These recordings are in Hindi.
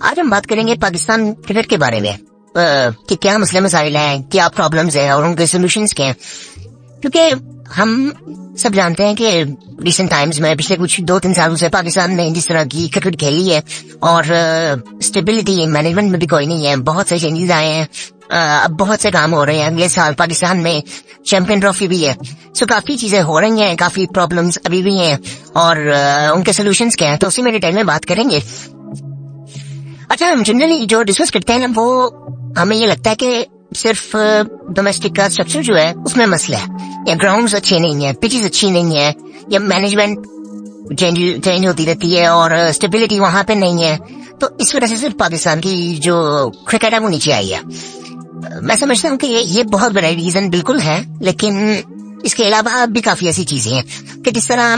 आज हम बात करेंगे पाकिस्तान क्रिकेट के बारे में कि क्या मसले मसाइल हैं, क्या प्रॉब्लम्स हैं और उनके सोल्यूशंस क्या हैं। क्योंकि हम सब जानते हैं कि रिसेंट टाइम्स में पिछले कुछ 2-3 सालों से पाकिस्तान ने जिस तरह की क्रिकेट खेली है और स्टेबिलिटी मैनेजमेंट में भी कोई नहीं है, बहुत से चेंजेस आए हैं। अब बहुत से काम हो रहे हैं। अगले साल पाकिस्तान में चैंपियन ट्रॉफी भी है। सो काफी चीजें हो रही हैं, काफी प्रॉब्लम्स अभी भी हैं और उनके सोल्यूशंस क्या हैं, तो उसी में डिटेल में बात करेंगे। अच्छा, हम जनरली जो डिस्कस करते हैं ना, वो हमें ये लगता है कि सिर्फ डोमेस्टिक का स्ट्रक्चर जो है उसमें मसला है, या ग्राउंड्स अच्छे नहीं है, पिचेस अच्छी नहीं है, या मैनेजमेंट चेंज होती रहती है और स्टेबिलिटी वहां पे नहीं है, तो इस वजह से सिर्फ पाकिस्तान की जो क्रिकेट है वो नीचे आई है। मैं समझता हूँ कि ये बहुत बड़ा रीजन बिल्कुल है, लेकिन इसके अलावा भी काफी ऐसी चीजें हैं कि जिस तरह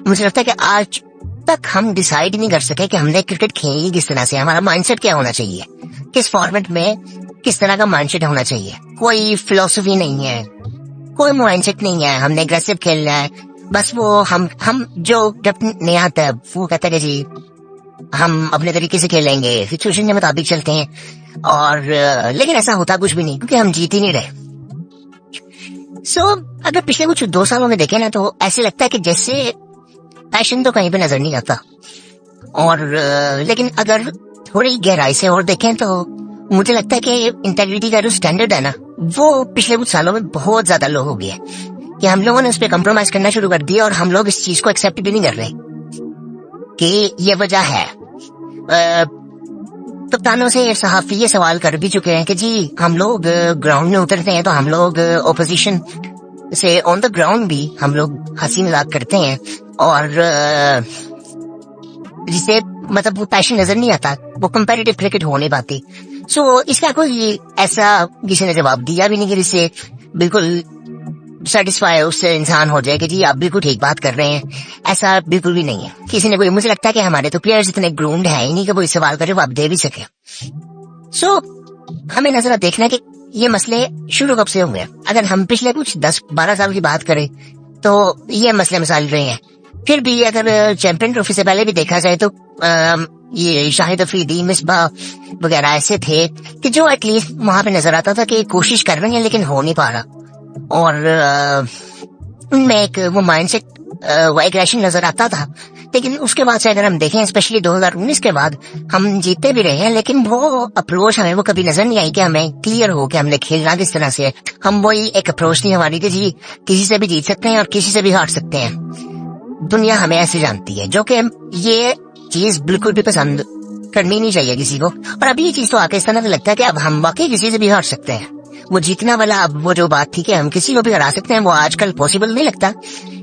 मुझे लगता है कि आज तक हम डिसाइड नहीं कर सके कि हमने क्रिकेट खेली किस तरह से, हमारा माइंडसेट क्या होना चाहिए, किस फॉर्मेट में किस तरह का माइंडसेट होना चाहिए। कोई फिलोसफी नहीं है, कोई माइंडसेट नहीं है, हमने एग्रेसिव खेलना है, बस वो हम जो जब नहीं आता है वो कहता है कि जी हम अपने तरीके से खेलेंगे, सिचुएशन के मुताबिक चलते हैं, और लेकिन ऐसा होता कुछ भी नहीं क्योंकि हम जीत ही नहीं रहे। अगर पिछले कुछ 2 सालों में देखें ना, तो ऐसे लगता है कि जैसे पैशन तो कहीं पे नजर नहीं आता, और लेकिन अगर थोड़ी गहराई से और देखें तो मुझे लगता है कि इंटेग्रिटी का जो स्टैंडर्ड है ना, वो पिछले कुछ सालों में बहुत ज्यादा लो हो गया कि हम लोगों ने उस पर कॉम्प्रोमाइज करना शुरू कर दिया और हम लोग इस चीज को एक्सेप्ट भी नहीं कर रहे कि ये वजह है। कप्तानों से सहाफी ये सवाल कर भी चुके हैं कि जी हम लोग ग्राउंड में उतरते हैं तो हम लोग ओपोजिशन से ऑन द ग्राउंड भी हम लोग हंसी मजाक करते हैं, और जिसे मतलब वो पैशन नजर नहीं आता, वो कंपैरेटिव क्रिकेट हो नहीं पाती। इसका कोई ऐसा किसी ने जवाब दिया भी नहीं कि जिससे बिल्कुल सेटिस्फाई उससे इंसान हो जाए कि जी आप बिल्कुल ठीक बात कर रहे हैं। ऐसा बिल्कुल भी नहीं है किसी ने कोई। मुझे लगता है कि हमारे तो प्लेयर्स इतने ग्रूम्ड है ही नहीं कि वो इस सवाल का जवाब दे भी सके। हमें नजर देखना कि ये मसले शुरू कब से हुए। अगर हम पिछले कुछ 10-12 साल की बात करें तो ये मसले मसाइल रहे हैं। फिर भी अगर चैंपियन ट्रॉफी से पहले भी देखा जाए तो ये शाहिद अफरीदी, मिसबाह वगैरह ऐसे थे कि जो एटलीस्ट वहां पे नजर आता था कि कोशिश कर रहे हैं लेकिन हो नहीं पा रहा, और उनमें एक वो माइंडसेट वो एग्रेशन नजर आता था। लेकिन उसके बाद से अगर हम देखें, स्पेशली 2019 के बाद हम जीतते भी रहे हैं, लेकिन वो अप्रोच हमें वो कभी नजर नहीं आई कि हमें क्लियर हो कि हमने खेलना किस तरह से है। हम वही एक अप्रोच नहीं हमारी कि जी किसी से भी जीत सकते हैं और किसी से भी हार सकते हैं। दुनिया हमें ऐसे जानती है, जो कि ये चीज बिल्कुल भी पसंद करनी नहीं चाहिए किसी को। और अभी ये चीज तो आके इस तरह लगता है कि अब हम वाकई किसी से भी हार सकते हैं। वो जीतना वाला, अब वो जो बात थी कि हम किसी को भी हरा सकते हैं, वो आजकल पॉसिबल नहीं लगता,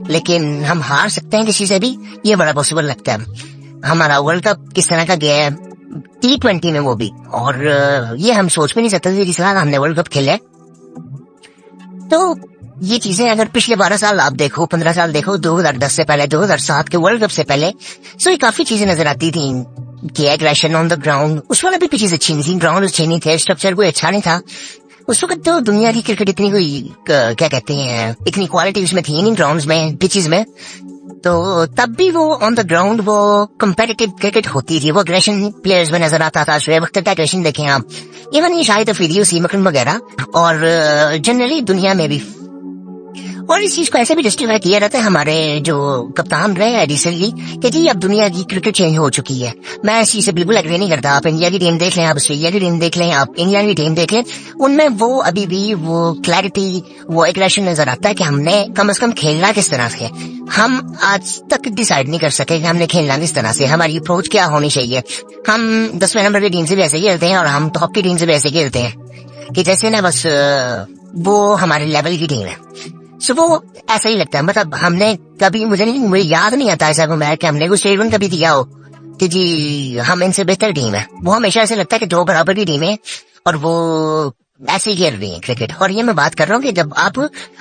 लेकिन हम हार सकते हैं किसी से भी, ये बड़ा पॉसिबल लगता है। हमारा वर्ल्ड कप किस तरह का गया है T20 में, वो भी, और ये हम सोच भी नहीं सकते थे जिस तरह हमने वर्ल्ड कप खेला। तो ये चीजें अगर पिछले 12 साल आप देखो, 15 साल देखो, 2010 से पहले, 2007 के वर्ल्ड कप से पहले, ये काफी चीजें नजर आती थी कि एग्रेशन ऑन द ग्राउंड। उस वाला भी पिचेस अच्छी नहीं थी, ग्राउंड अच्छे नहीं थे, स्ट्रक्चर कोई अच्छा नहीं था। उस वक्त तो दुनिया की क्रिकेट इतनी कोई क्या कहते हैं, इतनी क्वालिटी उसमें थी नहीं, ग्राउंड्स में, पिचेस में। तो तब भी वो ऑन द ग्राउंड वो कंपेटिटिव क्रिकेट होती थी, वो अग्रेशन प्लेयर्स में नजर आता था। शोएब अख्तर का अग्रेशन देखें आप, इवन ये शाहिद अफरीदी, वसीम अकरम वगैरह, और जनरली दुनिया में भी। और इस चीज को ऐसे भी जस्टिफाई किया जाता है हमारे जो कप्तान रहे हैं रिसेंटली कि जी अब दुनिया की क्रिकेट चेंज हो चुकी है। मैं इस चीज से बिल्कुल एग्री नहीं करता। आप इंडिया की टीम देख लें, आप ऑस्ट्रेलिया की टीम देख लें, आप इंग्लैंड की टीम देख लें, उनमें वो अभी भी वो क्लैरिटी, वो एग्रेशन नजर आता है कि हमने कम से कम खेलना किस तरह से। हम आज तक डिसाइड नहीं कर सके कि हमने खेलना किस तरह से, हमारी अप्रोच क्या होनी चाहिए। हम 10वें नंबर की टीम से भी ऐसे खेलते हैं और हम टॉप की टीम से भी ऐसे खेलते हैं कि जैसे ना बस वो हमारे लेवल की टीम है। वो ऐसा ही लगता है। मतलब हमने कभी, मुझे याद नहीं आता ऐसा मैच कि हमने कोई स्टेटमेंट कभी दिया हो कि जी हम इनसे बेहतर टीम है। वो हमेशा ऐसे लगता है कि 2 बराबर की टीम है और वो ऐसे ही खेल रही है क्रिकेट। और ये मैं बात कर रहा हूँ कि जब आप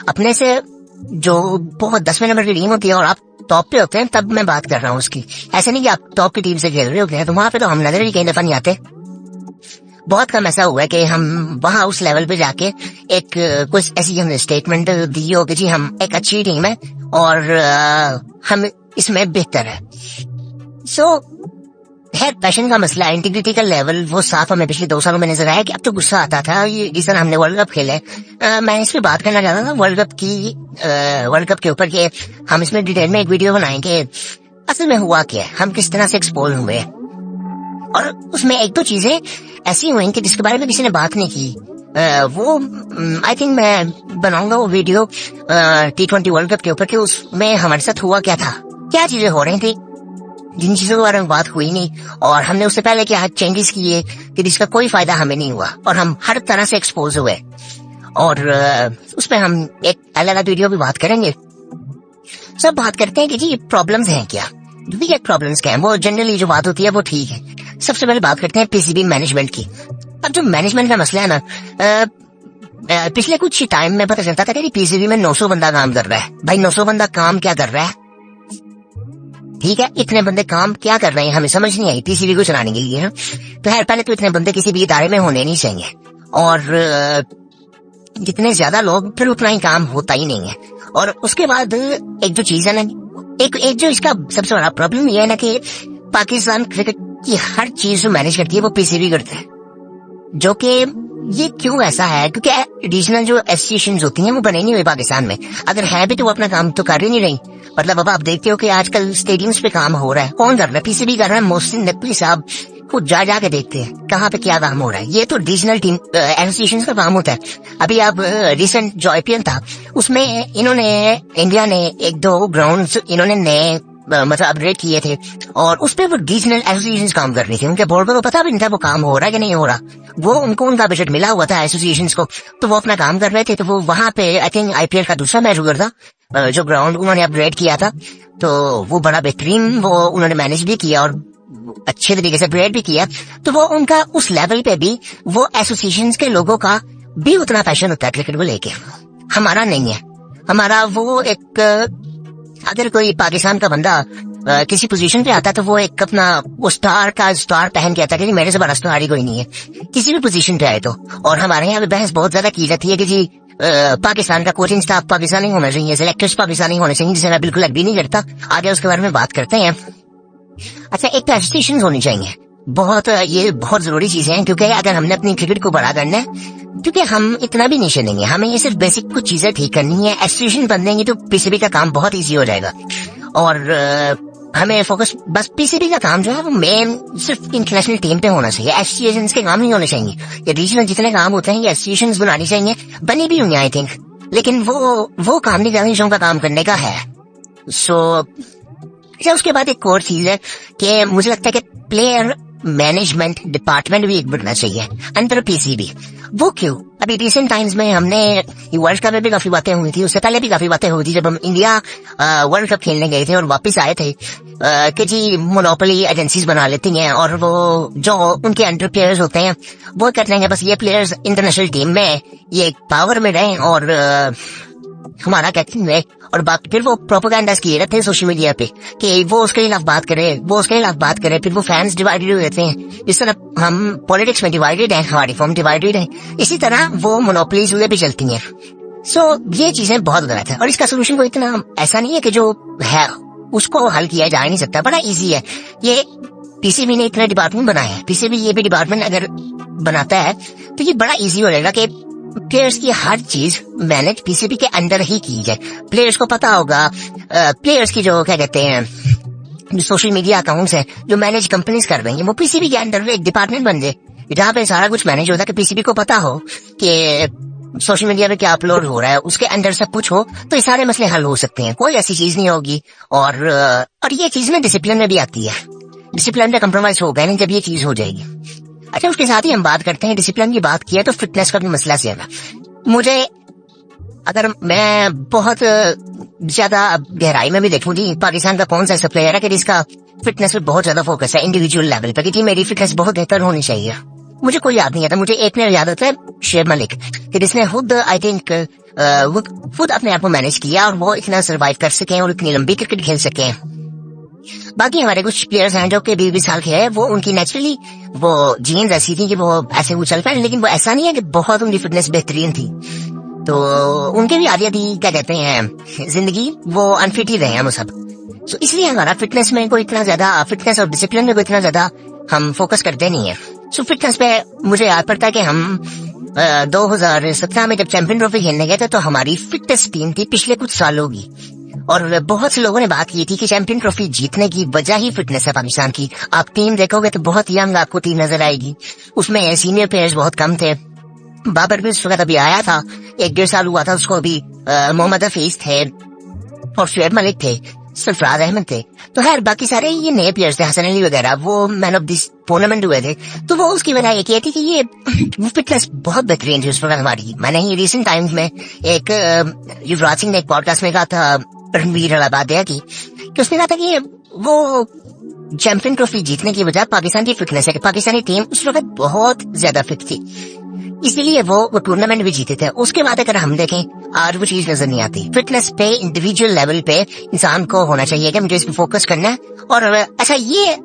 अपने से जो बहुत 10वें नंबर की टीम होती है और आप टॉप पे होते हैं, तब मैं बात कर रहा हूँ उसकी। ऐसे नहीं कि आप टॉप की टीम से खेल रहे होते हैं, तो वहां पे तो हम नजर ही कई दफा नहीं आते। बहुत कम ऐसा हुआ है कि हम वहां उस लेवल पे जाके एक कुछ ऐसी हमने स्टेटमेंट दी हो कि जी हम एक अच्छी टीम है और हम इसमें बेहतर है। खैर पैशन का मसला, इंटीग्रिटी का लेवल वो साफ हमें पिछले 2 सालों में नजर आया कि अब तो गुस्सा आता था। ये जिस तरह हमने वर्ल्ड कप खेला है, मैं इस पे बात करना चाहता था वर्ल्ड कप के ऊपर कि हम इसमें डिटेल में एक वीडियो बनाएंगे असल में हुआ क्या है, हम किस तरह से एक्सपोज हुए, और उसमें एक दो चीजें ऐसी हुई कि जिसके बारे में किसी ने बात नहीं की। वो आई थिंक मैं बनाऊंगा वो वीडियो T20 वर्ल्ड कप के ऊपर कि उसमें हमारे साथ हुआ क्या था, क्या चीजें हो रही थी जिन चीजों के बारे में बात हुई नहीं, और हमने उससे पहले क्या चेंजेस किए कि जिसका कोई फायदा हमें नहीं हुआ और हम हर तरह से एक्सपोज हुए। और उस पर हम एक अलग वीडियो भी बात करेंगे। सब बात करते हैं कि जी प्रॉब्लम्स हैं क्या, ये प्रॉब्लम्स क्या है। वो जनरली जो बात होती है वो ठीक है। सबसे पहले बात करते हैं पीसीबी मैनेजमेंट की। अब जो मैनेजमेंट का मसला है ना, पिछले कुछ टाइम में पता चलता था कि पीसीबी में 900 बंदा काम कर रहा है। भाई 900 बंदा काम क्या कर रहा है, ठीक है, इतने बंदे काम क्या कर रहे हैं हमें समझ नहीं आई पीसीबी को चलाने के लिए। तो खैर पहले तो इतने बंदे किसी भी इदारे में होने नहीं चाहिए, और जितने ज्यादा लोग फिर उतना ही काम होता ही नहीं है। और उसके बाद एक जो चीज है ना, एक जो इसका सबसे बड़ा प्रॉब्लम ये है ना कि पाकिस्तान क्रिकेट की हर चीज जो मैनेज करती है वो पीसीबी करता है, जो कि ये क्यों ऐसा है, क्योंकि रीजनल जो एसोसिएशंस होती हैं वो बने नहीं हुए पाकिस्तान में। अगर है भी तो वो अपना काम तो कर ही नहीं रही। मतलब अब आप देखते हो कि आजकल स्टेडियम्स पे काम हो रहा है, कौन कर रहा है, पीसीबी कर रहा है। मोहसिन नकवी साहब खुद जा के देखते हैं कहाँ पे क्या काम हो रहा है। ये तो रीजनल टीम एसोसिएशन का काम होता है। अभी आप रिसेंट जो IPL था उसमें इन्होंने इंडिया ने 1-2 ग्राउंड इन्होंने नए मतलब अपग्रेड किए थे, और उस पे वो रीजनल एसोसिएशंस काम कर रही थी। उनके बोर्ड को पता भी नहीं था वो काम हो रहा है कि नहीं हो रहा। वो उनका बजट मिला हुआ था एसोसिएशंस को, तो वो अपना काम कर रहे थे। तो वो वहां पे आई थिंक IPL का दूसरा मैच हुआ था, जो ग्राउंड उन्होंने अपग्रेड किया था, तो वो बड़ा बेहतरीन वो उन्होंने मैनेज भी किया और अच्छे तरीके से अपग्रेड भी किया। तो वो उनका उस लेवल पे भी वो एसोसिएशंस के लोगों का भी उतना पैशन होता है क्रिकेट को लेके। हमारा नहीं है। हमारा वो एक अगर कोई पाकिस्तान का बंदा किसी पोजीशन पे आता तो वो एक अपना वो स्टार पहन के आता कि मेरे से बड़ा स्टार ही कोई नहीं है किसी भी पोजीशन पे आए तो। और हमारे यहाँ पे बहस बहुत ज्यादा की जाती है कि जी पाकिस्तान का कोचिंग स्टाफ पाकिस्तानी होना चाहिए, सिलेक्टर्स पाकिस्तानी होने चाहिए, जिसे मैं बिल्कुल एग्री नहीं करता। आगे उसके बारे में बात करते हैं। अच्छा, एक तो एसोसिएशन होनी चाहिए, ये बहुत जरूरी चीजें हैं, क्योंकि अगर हमने अपनी क्रिकेट को बड़ा करना है, क्योंकि हम इतना भी नीचे नहीं है, हमें ये सिर्फ बेसिक कुछ चीजें ठीक करनी है। एसोसिएशन बन देंगे तो पीसीबी का काम बहुत इजी हो जाएगा, और हमें फोकस बस पीसीबी का काम जो है वो मेन सिर्फ इंटरनेशनल टीम पे होना चाहिए। एसोसिएशन के काम नहीं होने चाहिए। ये रीजनल जितने काम होते हैं ये एसोसिएशन बनानी चाहिए, बनी भी हुई आई थिंक, लेकिन वो काम नहीं करनी जो उनका काम करने का है। अच्छा, उसके बाद एक और चीज है कि मुझे लगता है कि प्लेयर मैनेजमेंट डिपार्टमेंट भी एक बनना चाहिए अंडर पीसीबी। वो क्यों? अभी रिसेंट टाइम्स में हमने वर्ल्ड कप में भी काफी बातें हुई थी, उससे पहले भी काफी बातें हुई थी जब हम इंडिया वर्ल्ड कप खेलने गए थे और वापस आए थे कि जी मोनोपोली एजेंसीज बना लेती हैं, और वो जो उनके अंडर प्लेयर्स होते हैं वो कर लेंगे बस ये प्लेयर्स इंटरनेशनल टीम में ये पावर में रहें और हमारा कैप्टन में, और बाकी फिर वो प्रोपेगेंडास किए रहते हैं सोशल मीडिया पे कि वो उसके खिलाफ बात करे, फिर वो फैंस डिवाइडेड हो जाते हैं। इस तरह हम पॉलिटिक्स में डिवाइडेड हैं, हमारी फॉर्म डिवाइडेड है, इसी तरह वो मोनोपोलीज भी चलती हैं। ये चीजें बहुत गलत है, और इसका सोल्यूशन कोई इतना ऐसा नहीं है कि जो है उसको हल किया जा नहीं सकता, बड़ा इजी है। ये पीसीबी ने इतने डिपार्टमेंट बनाए हैं, पीसीबी ये भी डिपार्टमेंट अगर बनाता है तो ये बड़ा इजी हो जाएगा कि प्लेयर्स की हर चीज मैनेज पीसीबी के अंदर ही की जाए। प्लेयर्स को पता होगा, प्लेयर्स की जो क्या कहते हैं जो सोशल मीडिया अकाउंट्स हैं जो मैनेज कंपनीज कर रही हैं वो पीसीबी के अंदर एक डिपार्टमेंट बन जाए जहाँ पे सारा कुछ मैनेज होता है, कि पीसीबी को पता हो कि सोशल मीडिया पे क्या अपलोड हो रहा है, उसके अंदर सब कुछ हो, तो ये सारे मसले हल हो सकते हैं, कोई ऐसी चीज नहीं होगी। और ये चीज में डिसिप्लिन में भी आती है, डिसिप्लिन में कम्प्रोमाइज होगा नहीं जब ये चीज हो जाएगी। अच्छा, उसके साथ ही हम बात करते हैं, डिसिप्लिन की बात किया तो फिटनेस का भी मसला से है। मुझे अगर मैं बहुत ज्यादा गहराई में भी देखूं जी पाकिस्तान का कौन सा ऐसा प्लेयर है कि जिसका फिटनेस पे बहुत ज्यादा फोकस है इंडिविजुअल लेवल पर, कि मेरी फिटनेस बहुत बेहतर होनी चाहिए, मुझे कोई याद नहीं आता। मुझे एक प्लेयर याद आता है, शेब मलिक, कि जिसने खुद आई थिंक खुद अपने आप को मैनेज किया और वो इतना सर्वाइव कर सके और इतनी लंबी क्रिकेट खेल सके। बाकी हमारे कुछ प्लेयर्स हैं जो कि 20 साल के हैं, वो उनकी नेचुरली वो जीन्स ऐसी थी कि वो ऐसे उछल पाए, लेकिन वो ऐसा नहीं है कि बहुत उनकी फिटनेस बेहतरीन थी, तो उनके भी आधी क्या कहते हैं जिंदगी वो अनफिट ही रहे हैं वो सब। तो इसलिए हमारा फिटनेस में कोई इतना ज्यादा, फिटनेस और डिसिप्लिन में कोई इतना ज्यादा हम फोकस करते नहीं है। सो फिटनेस पे मुझे याद पड़ता है कि हम 2017 में जब चैंपियन ट्रॉफी खेलने गए थे तो हमारी फिटनेस टीम थी पिछले कुछ सालों की, और बहुत से लोगों ने बात की थी कि चैंपियन ट्रॉफी जीतने की वजह ही फिटनेस है पाकिस्तान की। आप टीम देखोगे तो बहुत यंग आपको टीम नजर आएगी, उसमें सीनियर प्लेयर्स बहुत कम थे। बाबर भी उस वक्त अभी आया था, 1-1.5 साल हुआ था उसको अभी। मोहम्मद हफीज थे और शुएब मलिक थे, सरफराज अहमद थे, तो खैर बाकी सारे ये नए प्लेयर्स थे, हसन अली वगैरह, वो मैन ऑफ दिस टूर्नामेंट हुए थे। तो वो उसकी वजह ये थी कि ये वो फिटनेस बहुत बेहतरीन थी उस वक्त हमारी। मैंने ही रिसेंट टाइम्स में एक युवराज सिंह ने एक पॉडकास्ट में कहा था, रणवीर अलाहाबादिया की, कि उसने कहा था कि वो चैंपियन ट्रॉफी जीतने की वजह पाकिस्तान की फिटनेस है, कि पाकिस्तानी टीम उस वक्त बहुत ज्यादा फिट थी, इसलिए वो टूर्नामेंट भी जीते थे। उसके बाद अगर हम देखें आज वो चीज नजर नहीं आती। फिटनेस पे इंडिविजुअल लेवल पे इंसान को होना चाहिए कि मुझे इस पे फोकस करना है। और अच्छा, ये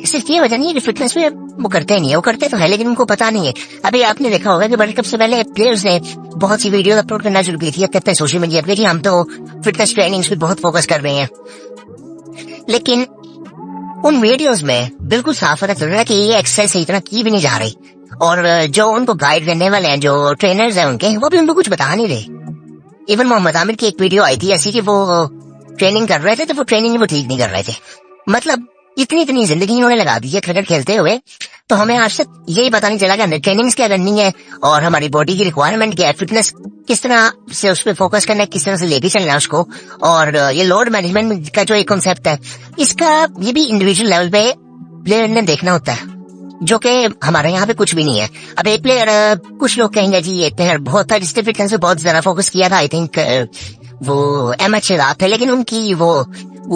सिर्फ ये वजह नहीं है कि फिटनेस पे वो करते नहीं है, वो करते तो है लेकिन उनको पता नहीं है। अभी आपने देखा होगा कि वर्ल्ड कप से पहले प्लेयर्स ने बहुत सी वीडियो अपलोड करना शुरू की थी, अब कहते हैं सोशल मीडिया पे हम तो फिटनेस ट्रेनिंग्स पे बहुत फोकस कर रहे हैं, लेकिन उन वीडियोस में बिल्कुल साफ पता चल रहा है कि ये एक्सरसाइज सही तरह की भी नहीं जा रही, और जो उनको गाइड करने वाले हैं, जो ट्रेनर्स हैं उनके, वो भी उनको कुछ बता नहीं रहे। इवन मोहम्मद आमिर की एक वीडियो आई थी ऐसी कि वो ट्रेनिंग कर रहे थे तो वो ट्रेनिंग वो ठीक नहीं कर रहे थे। मतलब इतनी जिंदगी इन्होंने लगा दी है क्रिकेट खेलते हुए, तो हमें आज तक यही पता नहीं चला कि हमने ट्रेनिंग्स क्या करनी है और हमारी बॉडी की रिक्वायरमेंट क्या है, फिटनेस किस तरह से उस पर फोकस करना है, किस तरह से लेके चलना है उसको। और ये लोड मैनेजमेंट का जो एक कॉन्सेप्ट है, इसका ये भी इंडिविजुअल लेवल पे प्लेयर ने देखना होता है, जो कि हमारे यहाँ पे कुछ भी नहीं है। अब एक प्लेयर, कुछ लोग कहेंगे जी ये प्लेयर बहुत था जिसने फिटनेस पे बहुत ज्यादा फोकस किया था, आई थिंक वो अहमद शहजाद थे, लेकिन उनकी वो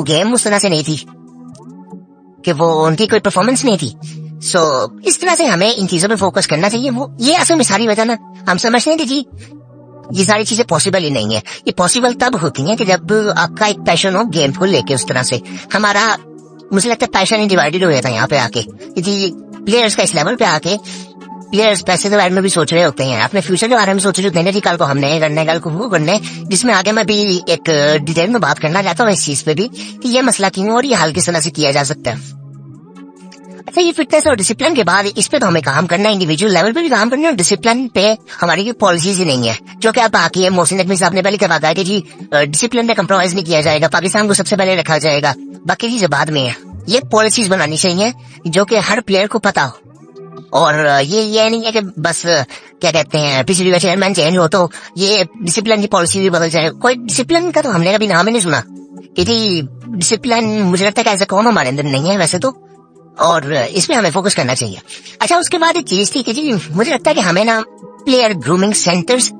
गेम उस तरह से नहीं थी कि वो उनकी कोई परफॉर्मेंस नहीं थी। सो इस तरह से हमें इन चीजों पे फोकस करना चाहिए। वो ये असल में सारी वजह ना हम समझते हैं कि जी ये सारी चीजें पॉसिबल ही नहीं है। ये पॉसिबल तब होती है कि जब आपका एक पैशन हो गेम को लेके उस तरह से। हमारा, मुझे लगता है पैशन ही डिवाइडेड हो जाता है यहाँ पे आके, जी प्लेयर्स का इस लेवल पे आके प्लेयर्स पैसे के बारे में भी सोच रहे होते हैं, अपने फ्यूचर के बारे में सोच रहे होते हैं कि कल को हमने करना है, कल को वो करना है, जिसमें आगे मैं भी एक डिटेल में बात करना चाहता हूँ इस चीज पे भी कि ये मसला क्यों और ये हल किस तरह से किया जा सकता है। अच्छा, ये फिटनेस और डिसिप्लिन के बाद इस पे तो हमें काम करना है, इंडिविजुअल लेवल पे भी काम करना है, और डिसिप्लिन पे हमारी कोई पॉलिसीज ही नहीं है, जो कि अब बाकी है। मोहसिन नकवी साहब ने पहले कहा था कि जी डिसिप्लिन में कंप्रोमाइज नहीं किया जाएगा, पाकिस्तान को सबसे पहले रखा जाएगा, बाकी चीजें बाद में है। ये पॉलिसीज बनानी चाहिए जो कि हर प्लेयर को पता हो, और ये नहीं है कि बस क्या कहते हैं पिछली बार चेयरमैन चेंज हो तो ये डिसिप्लिन की पॉलिसी भी बदल जाए। कोई डिसिप्लिन का तो हमने कभी नाम ही नहीं सुना कि जी डिसिप्लिन, मुझे लगता है कि ऐसा कौन हमारे अंदर नहीं है वैसे तो, और इसमें हमें फोकस करना चाहिए। अच्छा, उसके बाद एक चीज थी कि जी मुझे लगता है कि हमें ना प्लेयर ग्रूमिंग सेंटर्स,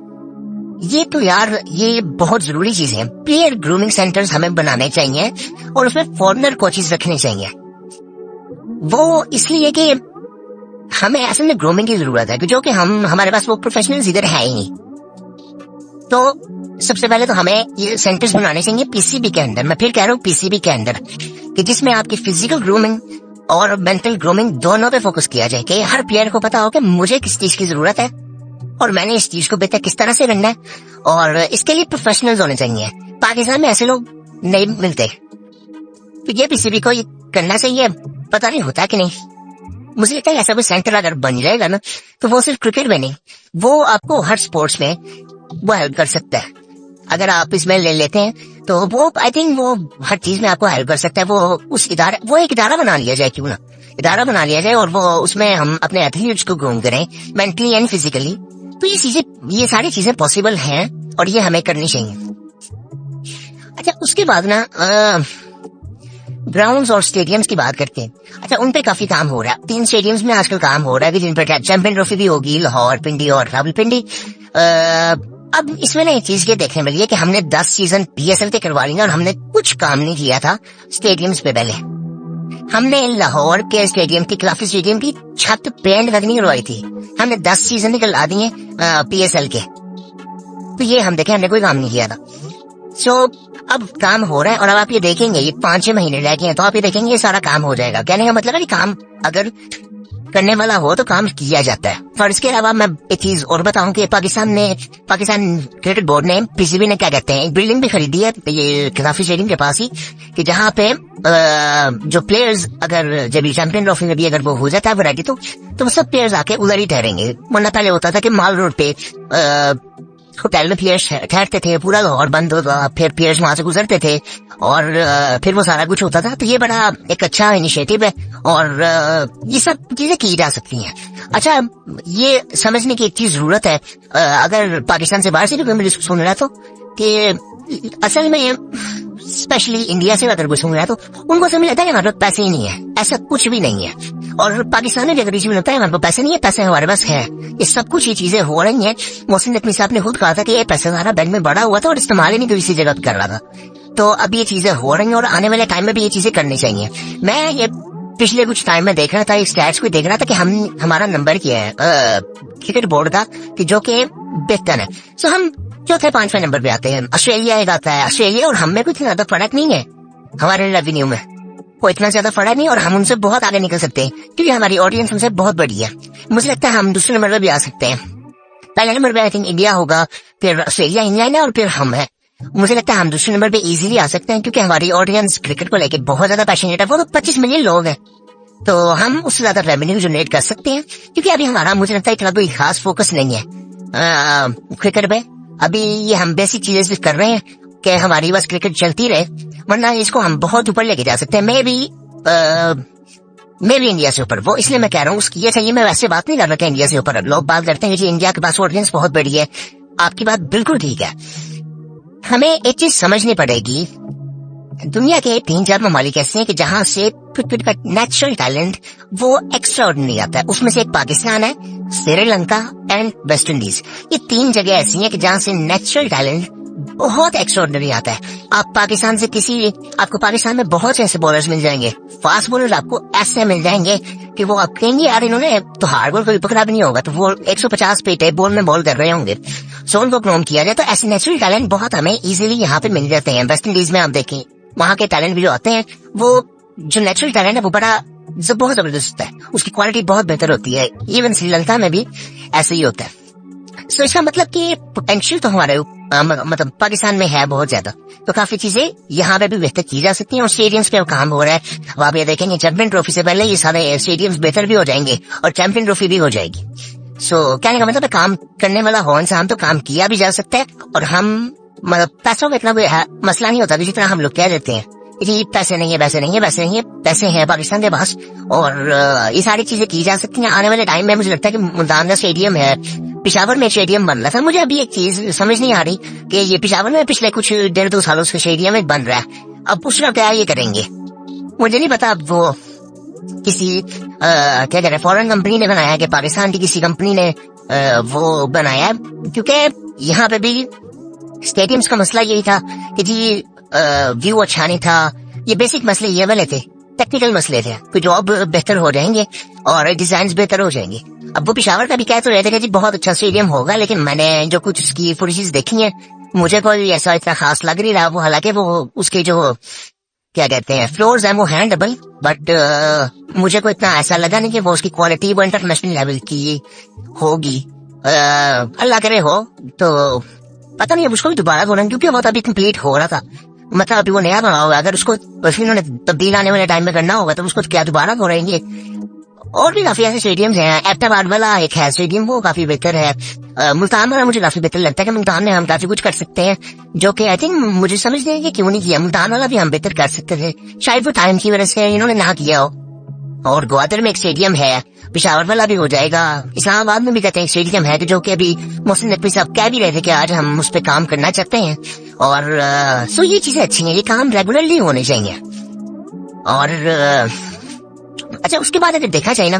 ये तो यार ये बहुत जरूरी चीज है। प्लेयर ग्रूमिंग सेंटर्स हमें बनाने चाहिए और उसमें फॉरेनर कोचेस रखने चाहिए। वो इसलिए कि हमें असल में ग्रूमिंग की जरूरत है, जो कि हमारे पास वो प्रोफेशनल्स इधर है ही नहीं। तो सबसे पहले तो हमें ये सेंटर्स बनाने चाहिए पीसीबी के अंदर, मैं फिर कह रहा हूँ पीसीबी के अंदर, कि जिसमें आपकी फिजिकल ग्रूमिंग और मेंटल ग्रूमिंग दोनों पे फोकस किया जाए, कि हर प्लेयर को पता हो कि मुझे किस चीज की जरूरत है और मैंने इस चीज को बेहतर किस तरह से करना है, और इसके लिए प्रोफेशनल्स होने चाहिए। पाकिस्तान में ऐसे लोग नहीं मिलते, तो ये पीसीबी को ये करना चाहिए। पता नहीं होता कि नहीं, मुझे लगता है ऐसा कोई सेंटर अगर बन जाएगा ना तो वो सिर्फ क्रिकेट में नहीं, वो आपको हर स्पोर्ट्स में वो हेल्प कर सकता है। अगर आप इसमें ले लेते हैं तो वो आई थिंक वो हर चीज में आपको हेल्प कर सकता है। वो एक इदारा बना लिया जाए, क्यों ना इदारा बना लिया जाए, और वो उसमें हम अपने एथलीट्स को ग्रूम करें मेंटली एंड फिजिकली। तो ये सारी चीजें पॉसिबल हैं और ये हमें करनी चाहिए। अच्छा, उसके बाद ना ग्राउंड्स और स्टेडियम्स की बात करते हैं। अच्छा, उन पे काफी काम हो रहा है। 3 स्टेडियम्स में आजकल काम हो रहा है जिन पर चैंपियन ट्रॉफी भी होगी, लाहौर, पिंडी और रावलपिंडी। अब इसमें ना एक चीज ये देखने मिली है कि हमने 10 सीजन पीएसएल के करवा लिए और हमने कुछ काम नहीं किया था स्टेडियम्स पे। पहले हमने लाहौर के स्टेडियम की, खिलाफी स्टेडियम की छत पेंट करनी करवाई थी, हमने 10 सीजन निकलवा दिए पीएसएल के। तो ये हम देखें, हमने कोई काम नहीं किया था। सो अब काम हो रहा है, और अब आप ये देखेंगे ये 5-6 महीने रह गए हैं, तो आप ये देखेंगे ये सारा काम हो जाएगा। कहने का मतलब है कि काम अगर करने वाला हो तो काम किया जाता है। और इसके अलावा मैं एक चीज और बताऊं कि पाकिस्तान क्रिकेट बोर्ड ने पीसीबी ने क्या कहते हैं एक बिल्डिंग भी खरीदी है ये गद्दाफी स्टेडियम के पास ही, कि जहाँ पे जो प्लेयर्स अगर जब चैंपियन ट्रॉफी में भी अगर वो हो जाता है वैरायटी तो सब प्लेयर्स आके उधर ही ठहरेंगे। वरना पहले होता था कि माल रोड पे होटल में प्लेयर्स ठहरते थे, पूरा लाहौर बंद होता, फिर प्लेयर्स वहां से गुजरते थे और फिर वो सारा कुछ होता था। तो ये बड़ा एक अच्छा इनिशिएटिव है और ये सब चीजें की जा सकती हैं। अच्छा, ये समझने की एक चीज जरूरत है, अगर पाकिस्तान से बाहर से भी कोई मुझे सुन रहा तो कि असल में स्पेशली इंडिया से अगर कोई सुन रहा है तो उनको समझ लगता है कि हमारे पास पैसे ही नहीं है। ऐसा कुछ भी नहीं है। और पाकिस्तान में भी अगर इसमें लगता है हमारे पास पैसे नहीं है, पैसे हमारे पास है, ये सब कुछ ये चीजें हो रही हैं। मोहसिन नकवी साहब ने खुद कहा था कि ये पैसा हमारा बैंक में बढ़ा हुआ था और इस्तेमाल ही नहीं किसी जगह कर रहा था। तो अब ये चीजें हो रही हैं और आने वाले टाइम में भी ये चीजें करनी चाहिए। मैं ये पिछले कुछ टाइम में देख रहा था, स्टैट्स को देख रहा था कि हमारा नंबर क्या है क्रिकेट बोर्ड का, कि जो कि बेहतर है। सो हम चौथे 5वें नंबर पे आते हैं। ऑस्ट्रेलिया एक आता है, ऑस्ट्रेलिया और हम में कुछ ज्यादा फर्क नहीं है, हमारे रेवेन्यू में कोई इतना ज्यादा फर्क नहीं और हम उनसे बहुत आगे निकल सकते हैं क्योंकि हमारी ऑडियंस हमसे बहुत बड़ी है। मुझे लगता है हम दूसरे नंबर पे भी आ सकते हैं। पहले नंबर पे आई थिंक इंडिया होगा, फिर ऑस्ट्रेलिया, इंग्लैंड है और फिर हम है। मुझे लगता है हम दूसरे नंबर पे इजीली आ सकते हैं क्योंकि हमारी ऑडियंस क्रिकेट को लेकर बहुत ज्यादा पैशनेट है। वो तो 25 मिलियन लोग हैं, तो हम उससे ज्यादा रेवेन्यू जनरेट कर सकते हैं क्योंकि अभी हमारा मुझे लगता है इतना कोई खास फोकस नहीं है क्रिकेट पे। अभी ये हम बेसिक चीजें भी कर रहे हैं कि हमारी बस क्रिकेट चलती रहे, वरना इसको हम बहुत ऊपर लेके जा सकते हैं। मैं भी इंडिया से ऊपर, वो इसलिए मैं कह रहा हूँ उसकी ये चाहिए। मैं वैसे बात नहीं कर रहा कि इंडिया से ऊपर लोग बात करते हैं कि इंडिया के पास ऑडियंस बहुत बड़ी है। आपकी बात बिल्कुल ठीक है। हमें एक चीज समझनी पड़ेगी, दुनिया के 3-4 ममालिक ऐसे हैं कि जहां से क्रिकेट का नेचुरल टैलेंट वो एक्स्ट्रा ऑर्डिनरी आता है। उसमें से एक पाकिस्तान है, श्रीलंका एंड वेस्ट इंडीज। ये 3 जगह ऐसी हैं कि जहां से नेचुरल टैलेंट बहुत एक्स्ट्राऑर्डिनरी आता है। आपको पाकिस्तान में बहुत से ऐसे बॉलर्स मिल जाएंगे, फास्ट बॉलर्स आपको ऐसे मिल जाएंगे कि वो आप कहेंगे यार इन्होंने तो हार्ड बॉल कभी पकड़ा भी नहीं होगा, तो वो 150 पे टेप बॉल में बॉल कर रहे होंगे। सो उनको प्रमोट किया जाए तो ऐसे नेचुरल टैलेंट बहुत हमें इजीली यहाँ पे मिल जाते हैं। वेस्ट इंडीज में आप देखें, वहाँ के टैलेंट भी जो आते हैं, वो जो नेचुरल टैलेंट है वो बहुत जबरदस्त है, उसकी क्वालिटी बहुत बेहतर होती है। इवन श्रीलंका में भी ऐसे ही होता है। सो इसका मतलब कि पोटेंशियल तो हमारे मतलब पाकिस्तान में है बहुत ज्यादा, तो काफी चीजें यहाँ पे भी बेहतर की जा सकती हैं और स्टेडियम्स पे काम हो रहा है। अब आप ये देखेंगे चैंपियन ट्रॉफी से पहले ये सारे स्टेडियम्स बेहतर भी हो जाएंगे और चैंपियन ट्रॉफी भी हो जाएगी। सो कहने का मतलब काम करने वाला हो इंसान तो काम किया भी जा सकता है और हम मतलब पैसों का इतना कोई मसला नहीं होता जितना हम लोग कह देते हैं कि पैसे नहीं है, पैसे नहीं है, पैसे नहीं है। पैसे हैं पाकिस्तान के पास और ये सारी चीजें की जा सकती हैं। आने वाले टाइम में मुझे लगता है कि मुल्तान स्टेडियम है, पिशावर में स्टेडियम बन रहा था। मुझे अभी एक चीज समझ नहीं आ रही कि ये पिशावर में पिछले कुछ 1.5-2 सालों से स्टेडियम एक बन रहा है, अब उसका क्या ये करेंगे मुझे नहीं पता। अब वो किसी क्या कह रहे फॉरेन कंपनी ने बनाया कि पाकिस्तान की किसी कंपनी ने वो बनाया, क्योंकि यहाँ पे भी स्टेडियम्स का मसला यही था कि जी व्यू अच्छा नहीं था। ये बेसिक मसले ये वाले थे, टेक्निकल मसले थे। कोई जॉब बेहतर हो जाएंगे और डिजाइन बेहतर हो जाएंगे। अब वो पिशावर का भी कह तो रहे थे कि जी बहुत अच्छा स्टेडियम होगा, लेकिन मैंने जो कुछ उसकी फुटेज देखी है मुझे कोई ऐसा इतना खास लग नहीं रहा। वो हालांकि वो उसके जो क्या कहते हैं फ्लोर्स हैं वो हैंडेबल, बट मुझे कोई इतना ऐसा लगा नहीं कि वो उसकी क्वालिटी वो इंटरनेशनल लेवल की होगी। अल्लाह करे हो, तो पता नहीं अब उसको भी दोबारा बोलेंगे क्योंकि वो अभी कंप्लीट हो रहा था। मतलब अभी वो नया बना होगा, अगर उसको इन्होंने तब्दील आने वाले टाइम में करना होगा तो उसको क्या दोबारा बोलेंगे। और भी काफी ऐसे स्टेडियम्स हैं। एबटाबाद वाला एक है स्टेडियम, वो काफी बेहतर है। मुल्तान वाला मुझे काफी बेहतर लगता है कि मुल्तान में हम काफी कुछ कर सकते हैं, जो कि आई थिंक मुझे समझ नहीं है कि क्यों नहीं किया। मुल्तान वाला भी हम बेहतर कर सकते थे, शायद वो टाइम की वजह से इन्होंने ना किया हो। और ग्वादर में एक स्टेडियम है, पिशावर वाला भी हो जाएगा। इस्लामाबाद में भी कहते हैं स्टेडियम है जो कि अभी मोहसिन नकवी साहब कह भी रहे थे कि आज हम उस पर काम करना चाहते हैं। और सो ये चीजें अच्छी हैं, ये काम रेगुलरली होने चाहिए। और अच्छा, उसके बाद अगर देखा जाए ना,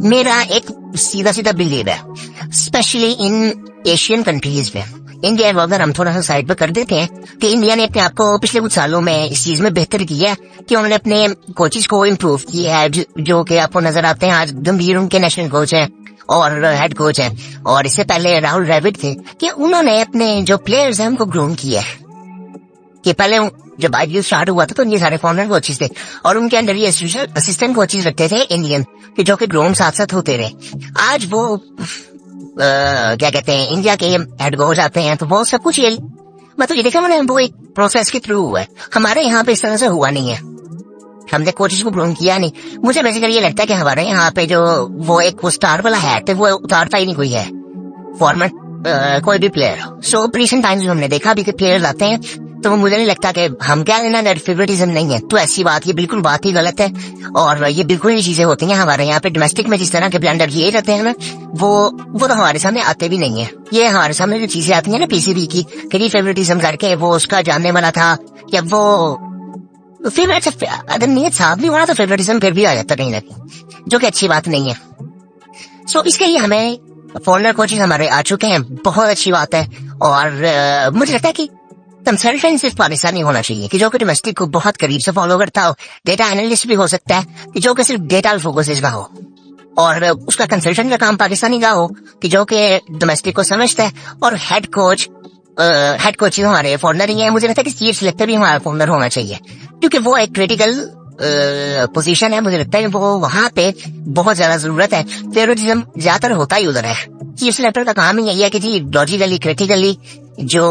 मेरा एक सीधा सीधा बिलीव है स्पेशली इन एशियन कंट्रीज में। इंडिया अगर हम थोड़ा सा साइड पर कर देते हैं कि इंडिया ने अपने आप को पिछले कुछ सालों में इस चीज में बेहतर किया है कि उन्होंने अपने कोचेस को इम्प्रूव किया है, जो कि आपको नजर आते हैं। आज गंभीर उनके नेशनल कोच हैं और हेड कोच हैं, और इससे पहले राहुल द्रविड़ थे, कि उन्होंने अपने जो प्लेयर्स हैं उनको ग्रूम किया है। कि पहले जब आईपीएल स्टार्ट हुआ था तो ये सारे फॉरनर कोचेस थे और उनके अंदर ये असिस्टेंट कोचेस रखते थे इंडियन, कि जो कि ग्राउंड साथ साथ होते रहे। आज वो क्या कहते हैं, इंडिया के हेड कोच आते हैं तो वो सब कुछ ये मतलब ये देखा मैंने, वो एक प्रोसेस के थ्रू हुआ है। हमारे यहाँ पे इस तरह से हुआ नहीं है, हमने कोचेस को ग्रूम किया नहीं। मुझे बेसिकली ये लगता है कि हमारे यहाँ पे जो वो एक वो स्टार वाला हैट है वो उतारता ही नहीं कोई है फॉर्मेट कोई भी प्लेयर। सो रिसेंट टाइम्स में हमने देखा भी कि प्लेयर्स आते हैं तो मुझे नहीं लगता कि हम क्या लेना, फेवरेटिज्म नहीं है। तो ऐसी बात, ये बिल्कुल बात ही गलत है और ये बिल्कुल ही चीजें होती हैं हमारे यहाँ पे। डोमेस्टिक में जिस तरह के ब्लेंडर किए जाते हैं ना, वो तो हमारे सामने आते भी नहीं है। ये हमारे सामने जो चीजें आती है ना पीसीबी की, कि फेवरेटिज्म करके वो उसका जानने वाला था या वो फेवरेट अगर नियत साफ भी हुआ तो फेवरेटिज्म फिर भी आ जाता कहीं ना कहीं, जो कि अच्छी बात नहीं है। सो इसके लिए हमें फॉरनर कोचेस हमारे आ चुके हैं, बहुत अच्छी बात है। और मुझे लगता है कि कंसल्टेंट सिर्फ पाकिस्तानी होना चाहिए, कि जो कि डोमेस्टिक को बहुत करीब से फॉलो करता हो। डेटा एनालिस्ट भी हो सकता है कि जो कि सिर्फ डेटा फोकस का हो, और उसका कंसल्टेंट का काम पाकिस्तानी का हो कि जो कि डोमेस्टिक को समझता है। और हेड कोच हमारे फॉरनर ही है। मुझे लगता है कि चीफ सिलेक्टर भी हमारा फॉरनर होना चाहिए, क्योंकि वो एक क्रिटिकल पोजीशन है। मुझे लगता है वो वहां पे बहुत ज्यादा जरूरत है। फेवरेटिज्म ज्यादातर होता ही उधर है। चीफ सिलेक्टर का काम ही यही है कि जी लॉजिकली क्रिटिकली जो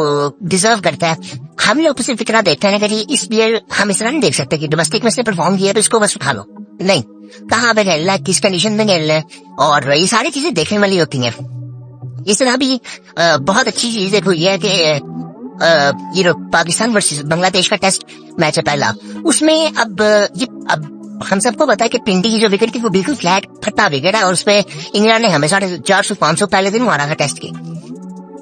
डिजर्व करता है। हम लोग तो सिर्फ इतना देखते हैं कि जी इस ईयर हम इस तरह नहीं देख सकते कि डोमेस्टिक में से परफॉर्म किया तो इसको बस उठा लो, नहीं, कहाँ पे खेल रहा है, किस कंडीशन में खेल रहा है, और ये सारी चीजें देखने वाली होती हैं। इस तरह भी बहुत अच्छी चीज एक हुई है कि ये पाकिस्तान वर्सेस बांग्लादेश का टेस्ट मैच है पहला, उसमें अब हम सबको पता है कि पिंडी की जो विकेट थी वो बिल्कुल फ्लैट फटा विकेट है, और उसपे इंग्लैंड ने हमें 450-500 पहले दिन मारा था टेस्ट के।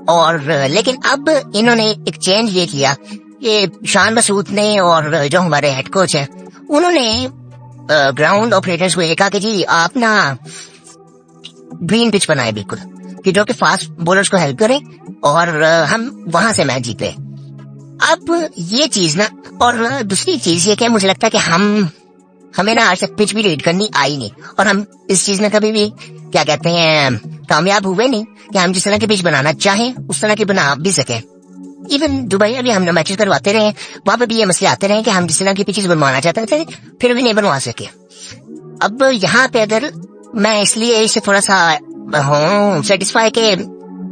और लेकिन अब इन्होंने एक चेंज ये किया कि शान मसूद ने और जो हमारे हेड कोच है उन्होंने ग्राउंड ऑपरेटर्स को ये कहा कि जी आप ना ग्रीन पिच बनाए बिल्कुल, कि जो कि फास्ट बॉलर्स को हेल्प करे और हम वहां से मैच जीते। अब ये चीज ना, और दूसरी चीज ये कि मुझे लगता है कि हमें ना आज तक पिच भी रीड करनी आई नहीं, और हम इस चीज में कभी भी क्या कहते हैं कामयाब हुए नहीं कि हम जिस तरह की पिच बनाना चाहें उस तरह की बना भी सके। इवन दुबई में भी हम मैचेस करवाते रहे, वहां पे भी ये मसले आते रहे कि हम जिस तरह की पिचेस बनवाना चाहते थे फिर भी नहीं बनवा सके। अब यहाँ पे अगर मैं इसलिए इससे थोड़ा सा हूँ सेटिस्फाई के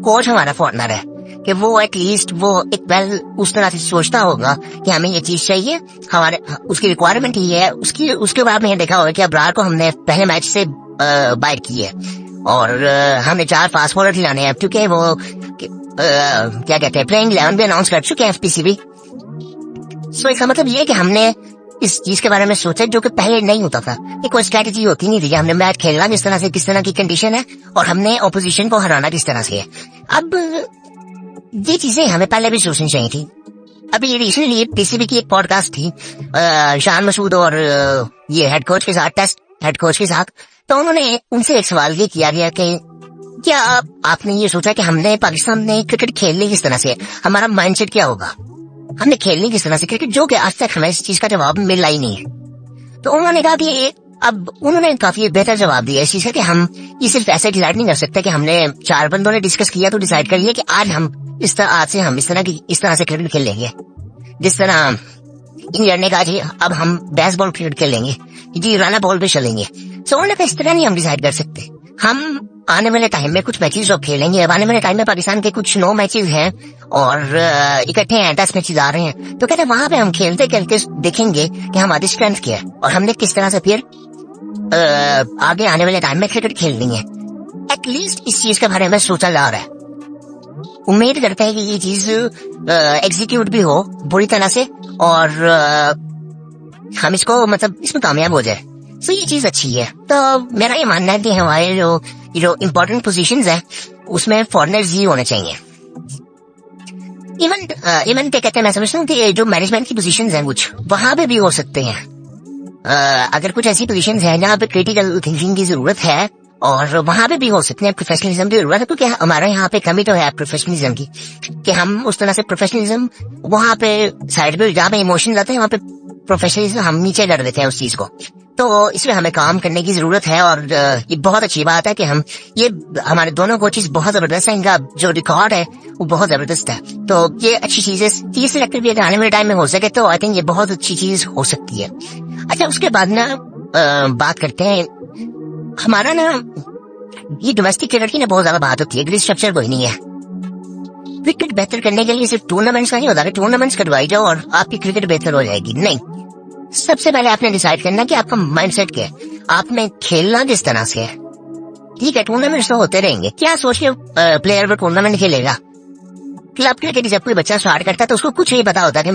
कोच हमारा फॉरनर है, कि वो एटलीस्ट वो एक वेल उस तरह से सोचता होगा कि हमें ये चीज चाहिए, हमारे उसकी रिक्वायरमेंट ही है। उसके बाद में देखा होगा कि अब्रार को हमने पहले मैच से बाइट की है और हमने 4 फास्ट बॉलर खिलाने हैं, क्योंकि वो क्या कहते हैं प्लेइंग 11 भी अनाउंस कर चुके हैं एफपीसीबी। सो इसका मतलब ये है कि हमने इस चीज के बारे में सोचा जो कि पहले नहीं होता था। एक कोई स्ट्रैटेजी होती नहीं थी, हमने मैच खेलना किस तरह से, किस तरह की कंडीशन है, और हमने ऑपोजिशन को हराना किस तरह से है। अब ये चीजें हमें पहले भी सोचनी चाहिए थी। अभी रिसेंटली पीसीबी की एक पॉडकास्ट थी शान मसूद और ये हेड कोच के साथ, टेस्ट हेड कोच के साथ, तो उन्होंने उनसे एक सवाल ये किया गया कि क्या आपने ये सोचा कि हमने पाकिस्तान में क्रिकेट खेलनी किस तरह से, हमारा माइंडसेट क्या होगा, हमने खेलनी किस तरह से क्रिकेट, जो कि आज तक हमें इस चीज का जवाब मिला ही नहीं है। तो उन्होंने कहा कि अब उन्होंने काफी बेहतर जवाब दिया इस चीज का कि हम ये सिर्फ ऐसे डिसाइड नहीं कर सकते कि हमने 4 बंदों ने डिस्कस किया तो डिसाइड कर लिया कि आज से हम इस तरह से क्रिकेट खेलेंगे। जिस तरह इंग्लैंड ने कहा जी अब हम बेसबॉल क्रिकेट खेलेंगे, जी रन बॉल पे चलेंगे। सो उन्होंने कहा इस तरह नहीं हम डिसाइड कर सकते, हम आने वाले टाइम में कुछ मैचेस और खेलेंगे। अब आने वाले टाइम में पाकिस्तान के कुछ 9 मैचेस हैं और इकट्ठे हैं, 10 मैचेस आ रहे हैं। तो कहते हैं वहां पे हम खेलते खेलते देखेंगे कि हमारी स्ट्रेंथ क्या है और हमने किस तरह से फिर आगे आने वाले टाइम में क्रिकेट खेलनी है। एटलीस्ट इस चीज के बारे में सोचा जा रहा है। उम्मीद करते हैं कि ये चीज एग्जीक्यूट भी हो बुरी तरह से और हम इसको मतलब इसमें कामयाब हो जाए। सो ये चीज अच्छी है। तो मेरा ये मानना है कि हमारे जो इम्पोर्टेंट पोजीशंस है उसमें फॉरनर्स ही होने चाहिए। इवन क्या कहते हैं, मैं समझता हूँ कि जो मैनेजमेंट की पोजीशंस हैं कुछ वहां पे भी हो सकते हैं। अगर कुछ ऐसी पोजीशंस हैं जहाँ पे क्रिटिकल थिंकिंग की जरूरत है और वहां पे भी हो सकते हैं प्रोफेशनलिज्म की जरूरत है, क्योंकि हमारे यहाँ पे कमी तो है प्रोफेशनलिज्म की, कि हम उस तरह से प्रोफेशनलिज्म वहां पे साइड पे जहाँ पे इमोशंस आते हैं वहां पे प्रोफेशनलिज्म हम नीचे कर देते हैं उस चीज को। तो इसमें हमें काम करने की जरूरत है। और ये बहुत अच्छी बात है कि ये हमारे दोनों कोचेस बहुत जबरदस्त है, इनका जो रिकॉर्ड है वो बहुत जबरदस्त है। तो ये अच्छी चीज है। तीस सेलेक्टर भी अगर आने वाले टाइम में हो सके तो आई थिंक ये बहुत अच्छी चीज हो सकती है। अच्छा, उसके बाद ना बात करते हैं हमारा ना ये डोमेस्टिक क्रिकेट की ना बहुत ज्यादा बात होती है, ग्रिड स्ट्रक्चर कोई नहीं है। क्रिकेट बेहतर करने के लिए सिर्फ टूर्नामेंट्स का नहीं होता कि टूर्नामेंट्स करवाई जाओ और आपकी क्रिकेट बेहतर हो जाएगी, नहीं। सबसे पहले आपने डिसाइड करना कि आपका माइंडसेट क्या है, आपने खेलना किस तरह से है। ठीक है, टूर्नामेंट्स तो होते रहेंगे, क्या सोच के प्लेयर वो टूर्नामेंट खेलेगा। क्लब क्रिकेट जब कोई बच्चा स्टार्ट करता है तो उसको कुछ नहीं पता होता कि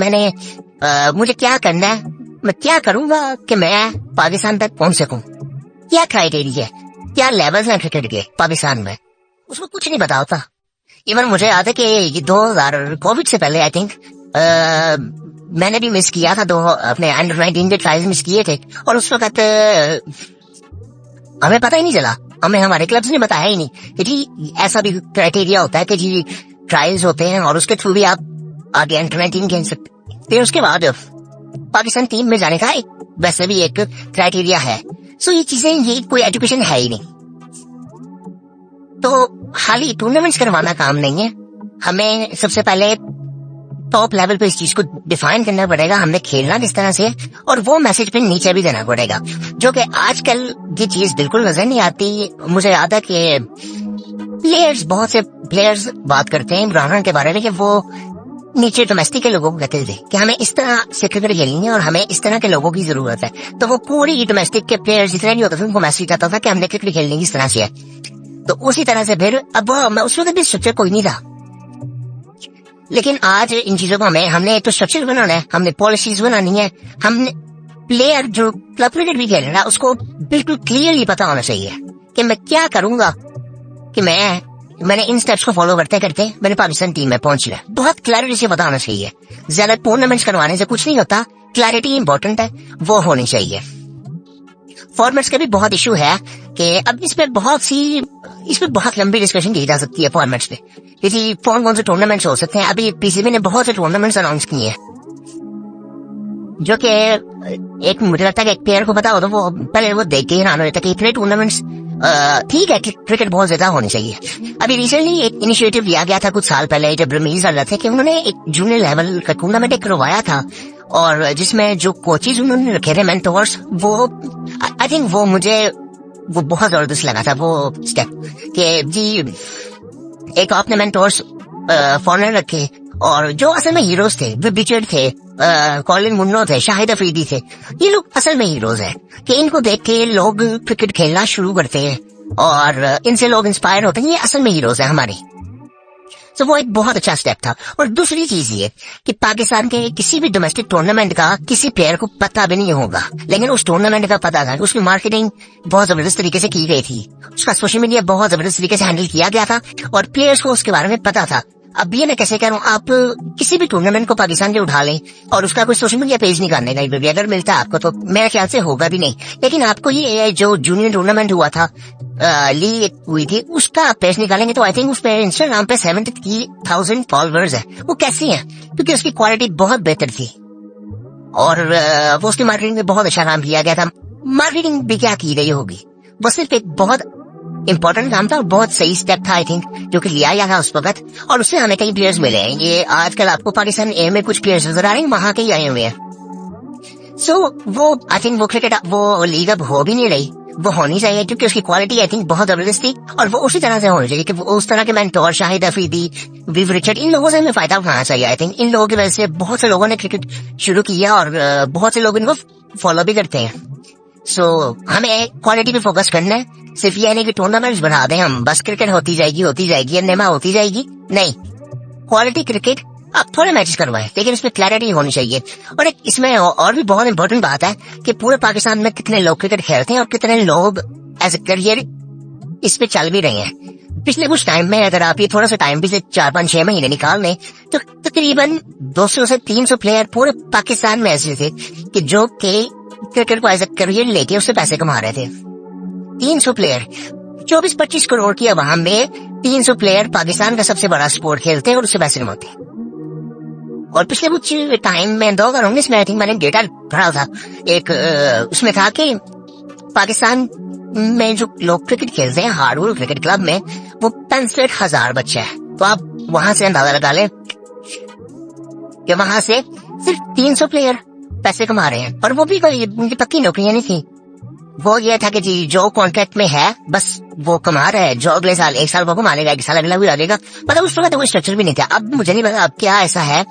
मुझे क्या करना है, मैं क्या करूंगा कि मैं पाकिस्तान तक पहुंच सकूं, क्या क्राइटेरिया है, क्या लेवल्स हैं क्रिकेट के पाकिस्तान में, उसको कुछ नहीं पता होता। इवन मुझे याद है कि 2000 कोविड से पहले आई थिंक मैंने भी मिस किया था, अपने अंडर 19 के ट्रायल्स मिस किए थे। और उस वक्त हमें पता ही नहीं चला, हमें हमारे क्लब्स ने बताया ही नहीं कि जी ऐसा भी क्राइटेरिया होता है कि जी ट्रायल्स होते हैं और उसके थ्रू भी आप आगे अंडर 19 खेल सकते। फिर उसके बाद पाकिस्तान टीम में जाने का वैसे भी एक क्राइटेरिया है। सो ये चीजें, ये कोई एजुकेशन है ही नहीं। तो खाली टूर्नामेंट्स करवाना काम नहीं है, हमें सबसे पहले टॉप लेवल पे इस चीज को डिफाइन करना पड़ेगा, हमने खेलना किस तरह से, और वो मैसेज पे नीचे भी देना पड़ेगा, जो कि आजकल ये चीज बिल्कुल नजर नहीं आती। मुझे याद है कि बहुत से प्लेयर्स बात करते हैं इमरान के बारे में कि वो नीचे डोमेस्टिक के लोगों को कहते थे कि हमें इस तरह से क्रिकेट खेलनी है और हमें इस तरह के लोगों की जरूरत है। तो वो पूरी डोमेस्टिक के प्लेयर्स जितने भी होते थे उनको मैसेज आता था कि हमने क्रिकेट खेलनी किस तरह से है। तो उसी तरह से फिर अब उस वक्त भी स्ट्रक्चर कोई नहीं था, लेकिन आज इन चीजों को हमने एक तो स्ट्रक्चर बनाना है, हमने पॉलिसीज बनानी है, हमने प्लेयर जो क्लब क्रिकेट भी खेल रहा है उसको बिल्कुल क्लियरली पता होना चाहिए कि मैं क्या करूंगा कि मैंने इन स्टेप्स को फॉलो करते करते मैंने पाकिस्तान टीम में पहुंचना है। बहुत क्लैरिटी से पता होना चाहिए। ज्यादा टूर्नामेंट्स करवाने से कुछ नहीं होता, क्लैरिटी इंपॉर्टेंट है, वो होनी चाहिए। फॉर्मेट्स का भी बहुत इशू है कि अब इस पे बहुत लंबी डिस्कशन की जा सकती है फॉर्मेट्स पे, क्योंकि कौन से टूर्नामेंट्स हो सकते हैं। अभी पीसीबी ने बहुत से टूर्नामेंट्स अनाउंस किए हैं, जो कि एक मुझे लगता है कि एक प्लेयर को पता हो तो वो पहले वो देख के हैरान हो जाता है कि इतने टूर्नामेंट्स ठीक है, क्रिकेट बहुत ज्यादा होनी चाहिए। अभी रिसेंटली एक इनिशिएटिव लिया गया था कुछ साल पहले जब रमीज वाला थे कि उन्होंने एक जूनियर लेवल का टूर्नामेंट करवाया था, और जिसमें जो कोचेज उन्होंने रखे थे मेंटोर्स, वो आई थिंक वो बहुत जबरदस्त लगा था वो स्टेप कि जी एक आपने मेंटोर्स फॉरनर रखे और जो असल में हीरोज थे, विव रिचर्ड थे, कॉलिन मुन्नो थे, शाहिद अफरीदी थे, ये लोग असल में हीरोज हैं कि इनको देख के लोग क्रिकेट खेलना शुरू करते हैं और इनसे लोग इंस्पायर होते हैं, ये असल में हीरोज हैं हमारे। तो वो एक बहुत अच्छा स्टेप था। और दूसरी चीज ये कि पाकिस्तान के किसी भी डोमेस्टिक टूर्नामेंट का किसी प्लेयर को पता भी नहीं होगा, लेकिन उस टूर्नामेंट का पता था, उसकी मार्केटिंग बहुत जबरदस्त तरीके से की गई थी, उसका सोशल मीडिया बहुत जबरदस्त तरीके से हैंडल किया गया था और प्लेयर्स को उसके बारे में पता था। अब ये मैं कैसे कह रहा हूँ, आप किसी भी टूर्नामेंट को पाकिस्तान के उठा लें और उसका कोई सोशल मीडिया पेज निकालने का अगर मिलता है आपको, तो मेरे ख्याल से होगा भी नहीं। लेकिन आपको ये जो जूनियर टूर्नामेंट हुआ था, लीग हुई थी, उसका पेज निकालेंगे तो आई थिंक उस पे इंस्टाग्राम पे 73,000 फॉलोअर्स है। वो कैसी है? क्योंकि उसकी क्वालिटी बहुत बेहतर थी और वो उसकी मार्केटिंग में बहुत अच्छा काम किया गया था। मार्केटिंग भी क्या की गई होगी, वो सिर्फ एक बहुत इम्पोर्टेंट काम था और बहुत सही स्टेप था आई थिंक, जो कि लिया गया था उस वक्त, और उससे हमें कई प्लेयर्स मिले हैं। ये आजकल आपको पाकिस्तान ए में कुछ प्लेयर्स नजर आ रहे हैं, वहां के ही आए हुए हैं। सो वो आई थिंक वो क्रिकेट वो लीग अब हो भी नहीं रही, वो होनी चाहिए क्योंकि उसकी क्वालिटी आई थिंक बहुत जबरदस्त थी और वो उसी तरह से होनी चाहिए कि उस तरह के मेंटोर शाहिद अफरीदी, विव रिचर्ड, इन लोगों से हमें फायदा उठाना चाहिए। आई थिंक इन लोगों की वजह से बहुत से लोगों ने क्रिकेट शुरू किया और बहुत से लोग इनको फॉलो भी करते हैं। सो हमें क्वालिटी पे फोकस करना है, सिर्फ ये नहीं कि टूर्नामेंट्स बढ़ा दें हम, बस क्रिकेट होती जाएगी नेमा होती जाएगी, नहीं। क्वालिटी क्रिकेट आप थोड़े मैचेस करवाएं, लेकिन इसमें क्लैरिटी होनी चाहिए। और एक इसमें और भी बहुत इंपॉर्टेंट बात है कि पूरे पाकिस्तान में कितने लोग क्रिकेट खेलते हैं और कितने लोग एज ए करियर इस पे चल भी रहे हैं। पिछले कुछ टाइम में अगर आप ये थोड़ा सा टाइम पिछले 4-5-6 महीने निकाल लें तो तकरीबन 200 से 300 प्लेयर पूरे पाकिस्तान में ऐसे थे कि जो कि क्रिकेट को एज ए करियर लेके उससे पैसे कमा रहे थे। 300 प्लेयर, 24-25 करोड़ की आवाम में 300 प्लेयर पाकिस्तान का सबसे बड़ा स्पोर्ट खेलते हैं और उससे पैसे कमाते हैं। और पिछले कुछ टाइम में 2019 में आई थिंक मैंने डेटा पढ़ा था, एक उसमें था कि पाकिस्तान में जो लोग क्रिकेट खेलते हैं हार्डवुड क्रिकेट क्लब में, वो 65,000 बच्चे हैं। तो आप वहां से अंदाजा लगा लें कि वहां से सिर्फ 300 प्लेयर पैसे कमा रहे हैं, और वो भी कोई उनकी पक्की नौकरियां नहीं थी। वो ये था कि जी जो कॉन्ट्रैक्ट में है बस वो कमा रहा है, जो अगले साल एक साल वो कमा लेगा, एक साल अगला भी डालेगा। मतलब उस वक्त तो कोई स्ट्रक्चर भी नहीं था। अब मुझे नहीं पता अब क्या ऐसा है,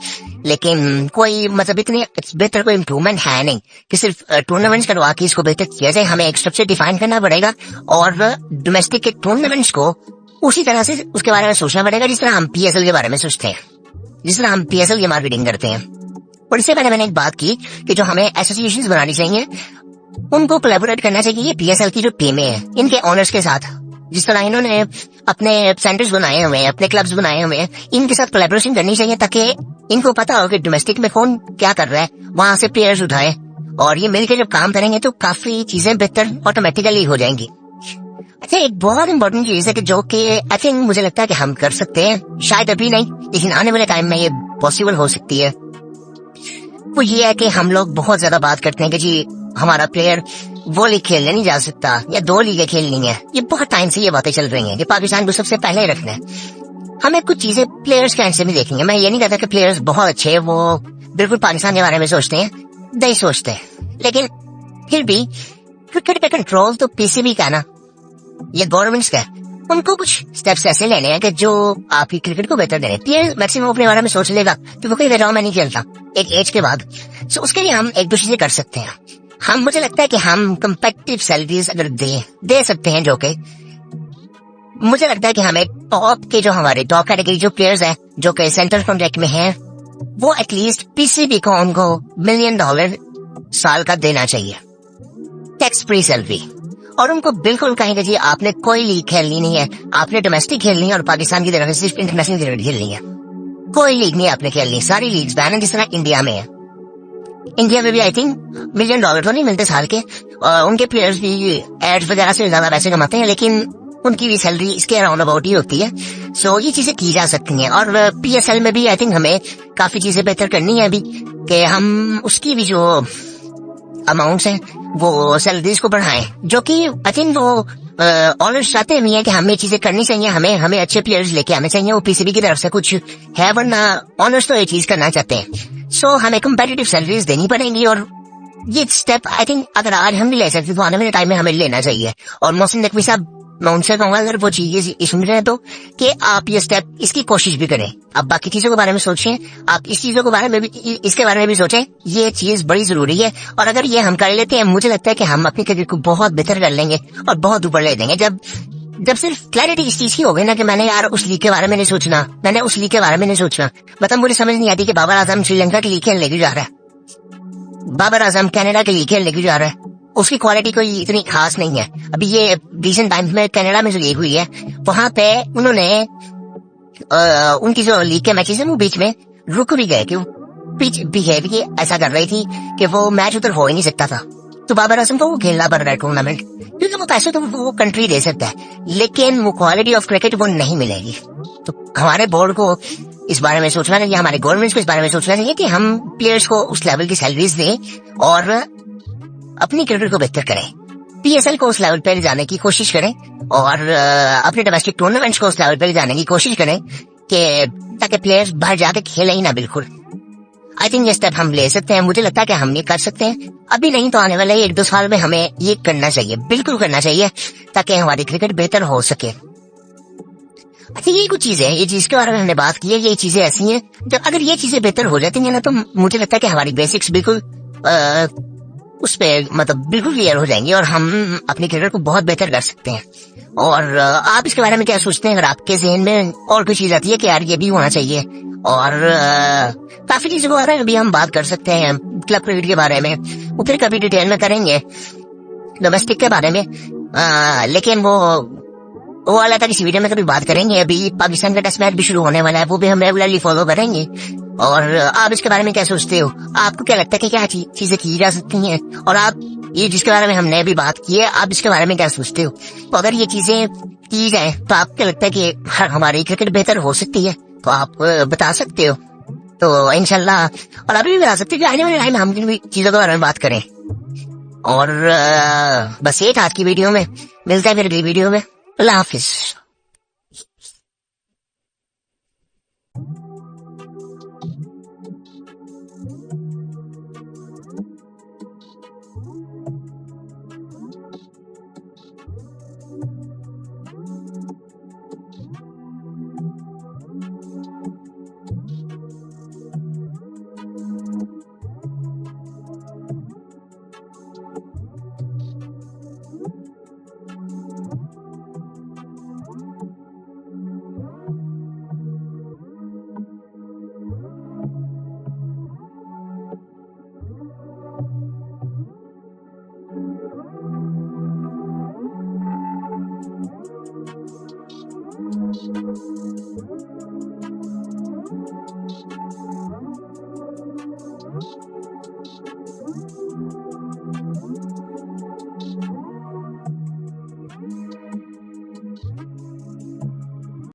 लेकिन कोई मतलब इतनी बेहतर कोई इम्प्रूवमेंट है नहीं कि सिर्फ टूर्नामेंट्स करवा के इसको बेहतर किया जाए। हमें एक स्ट्रक्चर डिफाइन करना पड़ेगा और डोमेस्टिक के टूर्नामेंट्स को उसी तरह से उसके बारे में सोचना पड़ेगा जिस तरह हम PSL के बारे में सोचते हैं, जिस तरह हम PSL की मार्केटिंग करते हैं। और इससे पहले मैंने एक बात की कि जो हमें एसोसिएशंस बनानी चाहिए, उनको कोलैबोरेट करना चाहिए PSL की जो टीमें हैं इनके ओनर्स के साथ। जिस तरह इन्होंने अपने सेंटर्स बनाए हुए हैं, अपने क्लब्स बनाए हुए हैं, इनके साथ कोलैबोरेशन करनी चाहिए ताकि इनको पता हो कि डोमेस्टिक में कौन क्या कर रहा है, वहां से प्लेयर्स उठाए, और ये मिलकर जब काम करेंगे तो काफी चीजें बेहतर ऑटोमेटिकली हो जाएंगी। अच्छा, एक बहुत इंपॉर्टेंट चीज है कि जो कि आई थिंक मुझे लगता है कि हम कर सकते हैं, शायद अभी नहीं लेकिन आने वाले टाइम में ये पॉसिबल हो सकती है। वो ये है कि हम लोग बहुत ज्यादा बात करते हैं कि जी हमारा प्लेयर वो लीग खेलने नहीं जा सकता या 2 लीगें खेलनी है। ये बहुत टाइम से ये बातें चल रही हैं कि पाकिस्तान को सबसे पहले रखना है। हमें कुछ चीजें प्लेयर्स के एंड से भी देखनी है। मैं ये नहीं कहता कि प्लेयर्स बहुत अच्छे हैं, वो बिल्कुल पाकिस्तान के बारे में सोचते हैं, नहीं सोचते, लेकिन फिर भी क्रिकेट पे कंट्रोल तो PCB का ना, ये गवर्नमेंट्स का। उनको कुछ स्टेप्स ऐसे लेने हैं कि जो आपकी क्रिकेट को बेहतर देने। प्लेयर मैक्सिमम अपने बारे में सोच लेगा तो वो कहीं मैं नहीं खेलता एक एज के बाद। सो उसके लिए हम एक दो चीजें कर सकते हैं। हम मुझे लगता है कि हम कंपेटिटिव सैलरीज अगर दे सकते हैं, जो कि मुझे लगता है कि हमें टॉप के जो हमारे टॉप कैटेगरी जो प्लेयर्स हैं जो कि सेंटर कॉन्ट्रैक्ट में हैं, वो एटलीस्ट PCB को उनको $1 मिलियन साल का देना चाहिए, टैक्स फ्री सैलरी। और उनको बिल्कुल कहेंगे जी आपने कोई लीग खेलनी नहीं है, आपने डोमेस्टिक खेलनी है और पाकिस्तान की तरफ से सिर्फ इंटरनेशनल क्रिकेट खेलनी है। कोई लीग नहीं आपने खेलनी, सारी लीग्स बैन है जिस तरह इंडिया में है। इंडिया में भी आई थिंक $1 मिलियन तो नहीं मिलते साल के, उनके प्लेयर्स भी एड्स वगैरह से ज्यादा पैसे कमाते हैं, लेकिन उनकी भी सैलरी इसके अराउंड अबाउट ही होती है। सो ये चीजें की जा सकती हैं। और PSL में भी आई थिंक हमें काफी चीजें बेहतर करनी है अभी, कि हम उसकी भी जो अमाउंट्स हैं वो सैलरीज को बढ़ाएं, जो कि आई थिंक वो ऑनर्स चाहते भी हैं कि हमें चीजें करनी चाहिए, हमें अच्छे प्लेयर्स लेके आने चाहिए। वो PCB की तरफ से कुछ है, वरना ऑनर्स तो ये चीज करना चाहते हैं। सो हमें कंपेटिटिव सैलरीज देनी पड़ेंगी, और ये स्टेप आई थिंक अगर आज हम नहीं ले सकते तो आने वाले टाइम में हमें लेना चाहिए। और मोहसिन नकवी साहब, मैं उनसे कहूंगा अगर वो चीजें सुन रहे हैं तो कि आप ये स्टेप इसकी कोशिश भी करें। आप बाकी चीजों के बारे में सोचें, आप इस चीजों के बारे में भी, इसके बारे में भी सोचें। ये चीज बड़ी जरूरी है, और अगर ये हम कर लेते हैं, मुझे लगता है कि हम अपनी क्रिकेट को बहुत बेहतर कर लेंगे और बहुत ऊपर ले देंगे। जब सिर्फ क्लैरिटी इस चीज की हो गई ना कि मैंने यार उस लीग के बारे में नहीं सोचना, मैंने उस लीग के बारे में नहीं सोचना। मतलब मुझे समझ नहीं आती कि बाबर आजम श्रीलंका की लीग खेलने क्यों जा रहा है, बाबर आजम कनाडा की लीग खेलने क्यों जा रहा है। उसकी क्वालिटी कोई इतनी खास नहीं है। अभी ये रिसेंट टाइम्स में कनाडा में जो लीग हुई है, वहां पे उन्होंने उनकी जो लीग के मैचेस है वो बीच में रुक भी गए, क्यों बिहेव की ऐसा कर रही थी कि वो मैच उधर हो ही नहीं सकता था। तो बाबर आजम को वो खेलना पड़ रहा है टूर्नामेंट, क्योंकि वो पैसे तो वो कंट्री दे सकता है, लेकिन वो क्वालिटी ऑफ क्रिकेट वो नहीं मिलेगी। तो हमारे बोर्ड को इस बारे में सोचना चाहिए, हमारे गवर्नमेंट को इस बारे में सोचना चाहिए कि हम प्लेयर्स को उस लेवल की सैलरीज दें और अपनी क्रिकेट को बेहतर करें। PSL को उस लेवल पर जाने की कोशिश करें और अपने डोमेस्टिक टूर्नामेंट्स को उस लेवल पर जाने की कोशिश करें कि ताकि प्लेयर्स बाहर जाके खेले ही ना। बिल्कुल आई थिंक ये स्टेप हम ले सकते हैं, मुझे लगता है कि हम ये कर सकते हैं। अभी नहीं तो आने वाले 1-2 साल में हमें ये करना चाहिए, बिल्कुल करना चाहिए, ताकि हमारी क्रिकेट बेहतर हो सके। अच्छा, ये कुछ चीजें हैं, ये चीज के बारे में हमने बात की है, ये चीजें ऐसी हैं जब अगर ये चीजें बेहतर हो जाती हैं ना, तो मुझे लगता है कि हमारी बेसिक्स बिल्कुल उस पे मतलब बिल्कुल क्लियर हो जाएंगी और हम अपनी क्रिकेट को बहुत बेहतर कर सकते हैं। और आप इसके बारे में क्या सोचते हैं? अगर आपके जहन में और कोई चीज आती है कि यार ये भी होना चाहिए, और काफी चीजों के बारे में भी हम बात कर सकते हैं, क्लब क्रिकेट के बारे में वो फिर कभी डिटेल में करेंगे, डोमेस्टिक के बारे में लेकिन वो वाला था किसी वीडियो में कभी बात करेंगे। अभी पाकिस्तान का टेस्ट मैच भी शुरू होने वाला है, वो भी हम रेगुलरली फॉलो करेंगे। और आप इसके बारे में क्या सोचते हो? आपको क्या लगता है कि क्या चीजें की जा सकती हैं? और आप ये जिसके बारे में हमने अभी बात की है, आप इसके बारे में क्या सोचते हो? तो अगर ये चीजें की जाए तो आपको क्या लगता है कि हमारी क्रिकेट बेहतर हो सकती है? तो आप बता सकते हो, तो इंशाल्लाह। और अभी भी बता सकते हो कि आने वाले टाइम में हम जिन भी चीजों के बारे में बात करें। और बस ये था आज की वीडियो में। मिलता है फिर अगली वीडियो में। अल्लाह हाफिज।